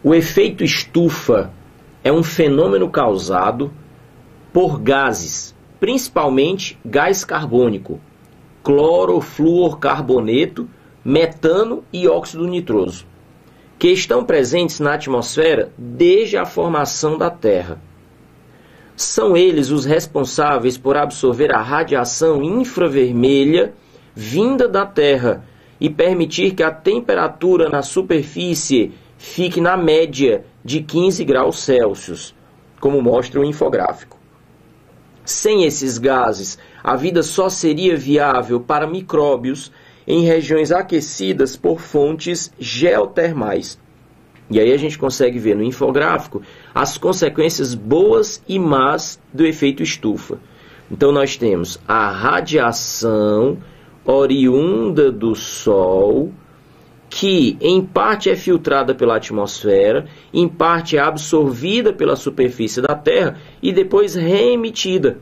O efeito estufa é um fenômeno causado por gases, principalmente gás carbônico, clorofluorcarboneto, metano e óxido nitroso, que estão presentes na atmosfera desde a formação da Terra. São eles os responsáveis por absorver a radiação infravermelha vinda da Terra e permitir que a temperatura na superfície fique na média de 15 graus Celsius, como mostra o infográfico. Sem esses gases, a vida só seria viável para micróbios em regiões aquecidas por fontes geotermais. E aí a gente consegue ver no infográfico as consequências boas e más do efeito estufa. Então nós temos a radiação oriunda do Sol, que em parte é filtrada pela atmosfera, em parte é absorvida pela superfície da Terra e depois reemitida.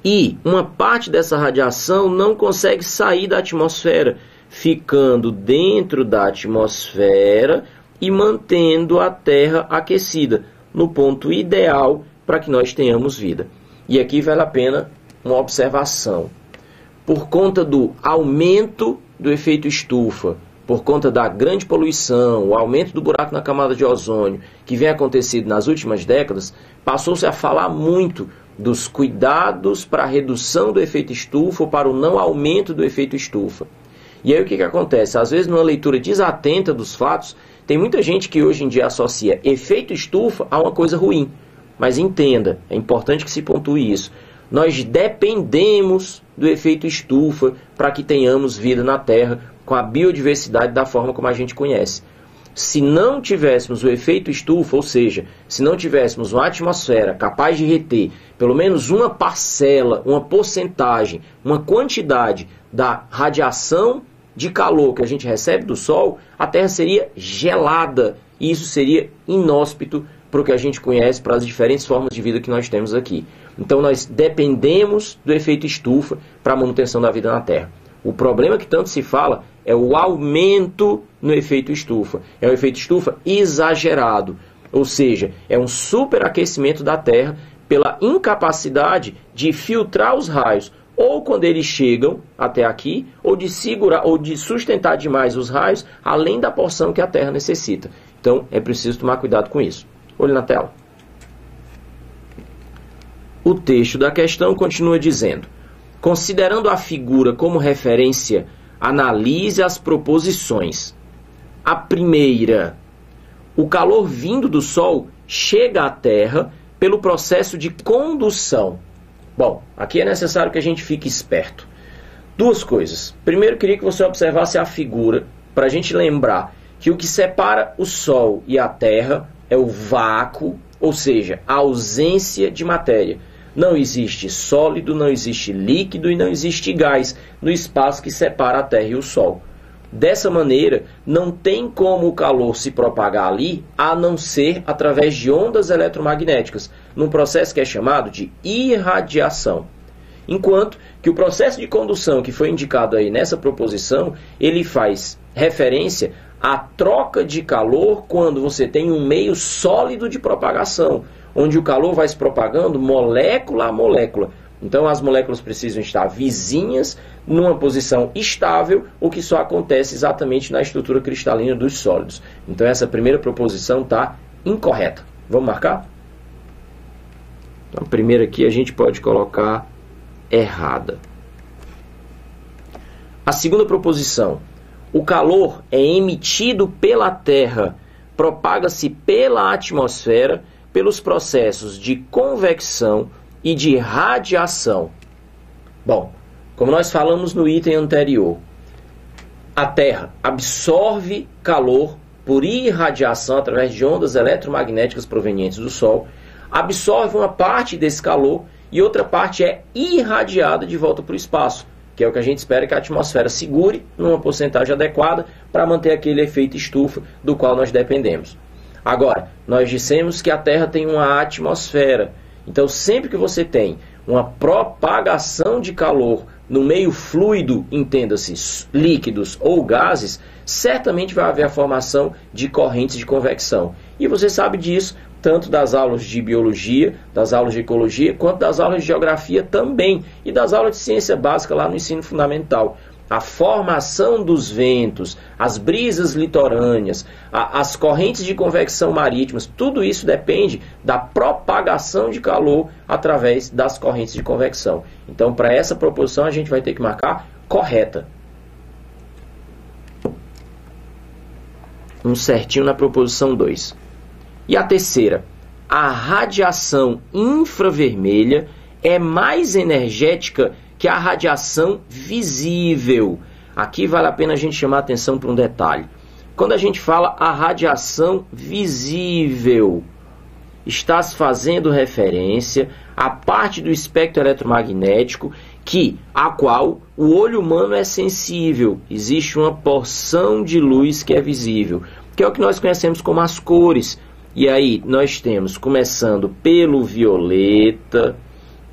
E uma parte dessa radiação não consegue sair da atmosfera, ficando dentro da atmosfera e mantendo a Terra aquecida, no ponto ideal para que nós tenhamos vida. E aqui vale a pena uma observação. Por conta do aumento do efeito estufa, por conta da grande poluição, o aumento do buraco na camada de ozônio, que vem acontecendo nas últimas décadas, passou-se a falar muito dos cuidados para a redução do efeito estufa ou para o não aumento do efeito estufa. E aí o que acontece? Às vezes, numa leitura desatenta dos fatos, tem muita gente que hoje em dia associa efeito estufa a uma coisa ruim. Mas entenda, é importante que se pontue isso. Nós dependemos do efeito estufa para que tenhamos vida na Terra com a biodiversidade da forma como a gente conhece. Se não tivéssemos o efeito estufa, ou seja, se não tivéssemos uma atmosfera capaz de reter pelo menos uma parcela, uma porcentagem, uma quantidade da radiação de calor que a gente recebe do Sol, a Terra seria gelada e isso seria inóspito para o que a gente conhece, para as diferentes formas de vida que nós temos aqui. Então nós dependemos do efeito estufa para a manutenção da vida na Terra. O problema que tanto se fala é o aumento no efeito estufa. É o efeito estufa exagerado, ou seja, é um superaquecimento da Terra pela incapacidade de filtrar os raios, ou quando eles chegam até aqui, ou de segurar, ou de sustentar demais os raios, além da porção que a Terra necessita. Então é preciso tomar cuidado com isso. Olhe na tela. O texto da questão continua dizendo: considerando a figura como referência, analise as proposições. A primeira: o calor vindo do Sol chega à Terra pelo processo de condução. Bom, aqui é necessário que a gente fique esperto. Duas coisas. Primeiro, queria que você observasse a figura, para a gente lembrar que o que separa o Sol e a Terra é o vácuo, ou seja, a ausência de matéria. Não existe sólido, não existe líquido e não existe gás no espaço que separa a Terra e o Sol. Dessa maneira, não tem como o calor se propagar ali, a não ser através de ondas eletromagnéticas, num processo que é chamado de irradiação. Enquanto que o processo de condução que foi indicado aí nessa proposição, ele faz referência à troca de calor quando você tem um meio sólido de propagação, onde o calor vai se propagando molécula a molécula. Então as moléculas precisam estar vizinhas, numa posição estável, o que só acontece exatamente na estrutura cristalina dos sólidos. Então essa primeira proposição está incorreta. Vamos marcar? Então a primeira aqui a gente pode colocar errada. A segunda proposição: o calor é emitido pela Terra, propaga-se pela atmosfera, pelos processos de convecção e de radiação. Bom, como nós falamos no item anterior, a Terra absorve calor por irradiação através de ondas eletromagnéticas provenientes do Sol, absorve uma parte desse calor e outra parte é irradiada de volta para o espaço, que é o que a gente espera que a atmosfera segure numa porcentagem adequada para manter aquele efeito estufa do qual nós dependemos. Agora, nós dissemos que a Terra tem uma atmosfera. Então, sempre que você tem uma propagação de calor no meio fluido, entenda-se líquidos ou gases, certamente vai haver a formação de correntes de convecção. E você sabe disso tanto das aulas de biologia, das aulas de ecologia, quanto das aulas de geografia também, e das aulas de ciência básica lá no ensino fundamental. A formação dos ventos, as brisas litorâneas, as correntes de convecção marítimas, tudo isso depende da propagação de calor através das correntes de convecção. Então, para essa proposição, a gente vai ter que marcar correta. Um certinho na proposição 2. E a terceira, a radiação infravermelha é mais energética que a radiação visível. Aqui vale a pena a gente chamar a atenção para um detalhe. Quando a gente fala a radiação visível, está se fazendo referência à parte do espectro eletromagnético a qual o olho humano é sensível. Existe uma porção de luz que é visível, que é o que nós conhecemos como as cores. E aí nós temos, começando pelo violeta,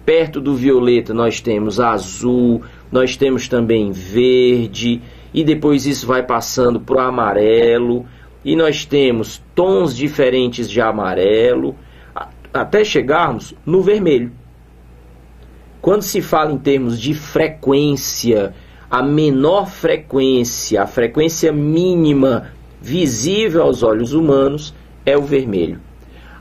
perto do violeta nós temos azul, nós temos também verde, e depois isso vai passando para o amarelo, e nós temos tons diferentes de amarelo, até chegarmos no vermelho. Quando se fala em termos de frequência, a menor frequência, a frequência mínima visível aos olhos humanos é o vermelho.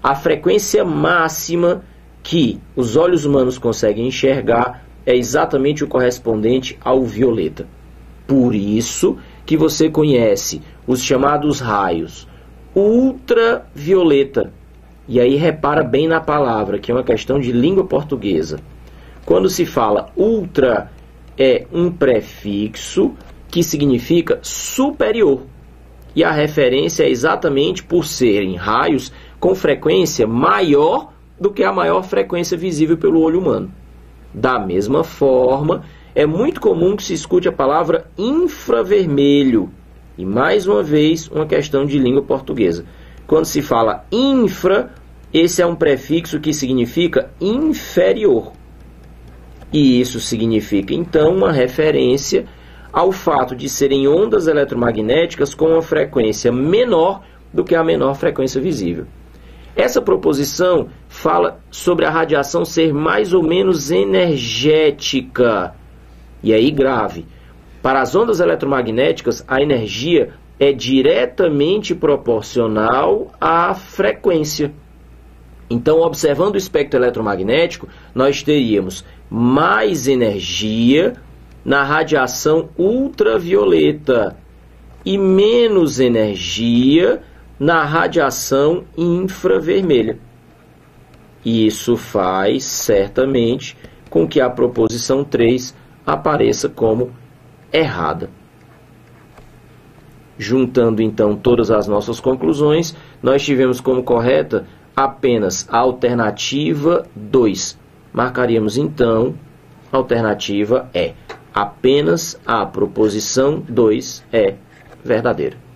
A frequência máxima que os olhos humanos conseguem enxergar é exatamente o correspondente ao violeta. Por isso que você conhece os chamados raios ultravioleta. E aí repara bem na palavra, que é uma questão de língua portuguesa. Quando se fala ultra, é um prefixo que significa superior. E a referência é exatamente por serem raios com frequência maior do que a maior frequência visível pelo olho humano. Da mesma forma, é muito comum que se escute a palavra infravermelho. E mais uma vez, uma questão de língua portuguesa. Quando se fala infra, esse é um prefixo que significa inferior. E isso significa, então, uma referência ao fato de serem ondas eletromagnéticas com uma frequência menor do que a menor frequência visível. Essa proposição fala sobre a radiação ser mais ou menos energética. E aí, grave. Para as ondas eletromagnéticas, a energia é diretamente proporcional à frequência. Então, observando o espectro eletromagnético, nós teríamos mais energia na radiação ultravioleta e menos energia na radiação infravermelha. E isso faz, certamente, com que a proposição 3 apareça como errada. Juntando, então, todas as nossas conclusões, nós tivemos como correta apenas a alternativa 2. Marcaríamos, então, a alternativa E. Apenas a proposição 2 é verdadeira.